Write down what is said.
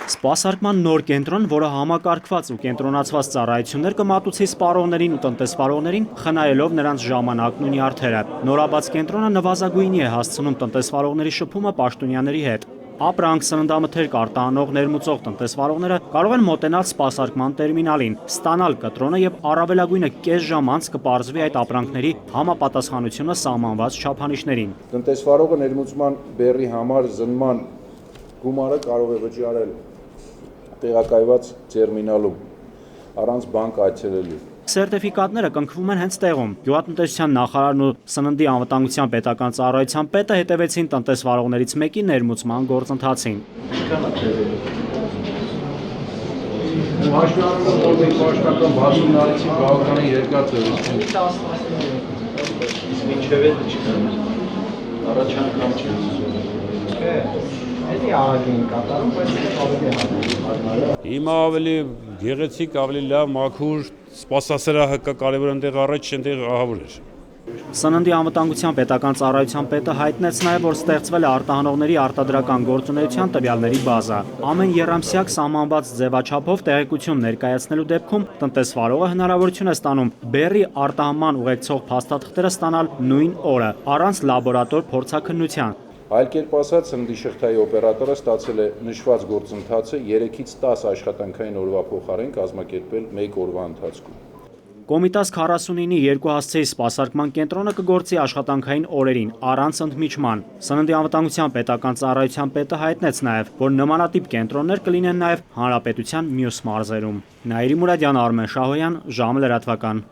Սպասարկման նոր կենտրոն, որը համակարգված ու կենտրոնացված ծառայություններ կմատուցի սպառողներին ու տնտեսվարողներին, խնայելով նրանց ժամանակն ու նյարդերը։ Նորաբաց կենտրոնը նվազագույնի է հասցնում տնտեսվարողների շփումը պաշտոնյաների հետ։ Ապրանք, սննդամթերք արտահանող ներմուծող տնտեսվարողները կարող են մոտենալ սպասարկման տերմինալին, ստանալ կտրոնը եւ առավելագույնը կես ժամ անց կպարզվի այդ ապրանքների համապատասխանությունը սահմանված չափանիշներին։ Տնտեսվարողը ներմուծման բեռի համար զննման գումարը կարող է վճարել տեղակայված տերմինալում առանց բանկ այցելելու։ Սերտիֆիկատները կնքվում են հենց տեղում։ Գյուղատնտեսության նախարարն ու Սննդի անվտանգության պետական ծառայության պետը հետևեցին տնտեսվարողներից մեկի ներմուծման գործընթացին։ Հիմա ավելի գեղեցիկ, ավելի լավ, մաքուր, սպասասրահը կա, կարևոր այնտեղ առաջ այնտեղ ահավոր էր։ Սննդի անվտանգության պետական ծառայության պետը հայտնեց նաև, որ ստեղծվել է արտահանողների արտադրական գործունեության տվյալների բազա։ Ամեն եռամսյակ սահմանված ձևաչափով տեղեկություն ներկայացնելու դեպքում տնտեսվարողը հնարավորություն է ստանում բեռի արտահանման ուղեկցող փաստաթղթերը ստանալ նույն օրը, առանց լաբորատոր փորձաքննության։ Այլ կերպ ասած, սննդի շղթայի օպերատորը ստացել է նշված գործընթացը 3-ից 10 աշխատանքային օրվա փոխարեն կազմակերպել 1 օրվա ընթացքում։ Կոմիտաս 49-ի երկու հասցեի սպասարկման կենտրոնը կգործի աշխատանքային օրերին, առանց ընդմիջման։ Սննդի անվտանգության պետական ծառայության պետը հայտնեց նաև, որ նմանատիպ կենտրոններ կլինեն նաև հանրապետության մյուս մարզերում։ Նայիրի Մուրադյան, Արմեն Շահոյան, ժամը լրատվական։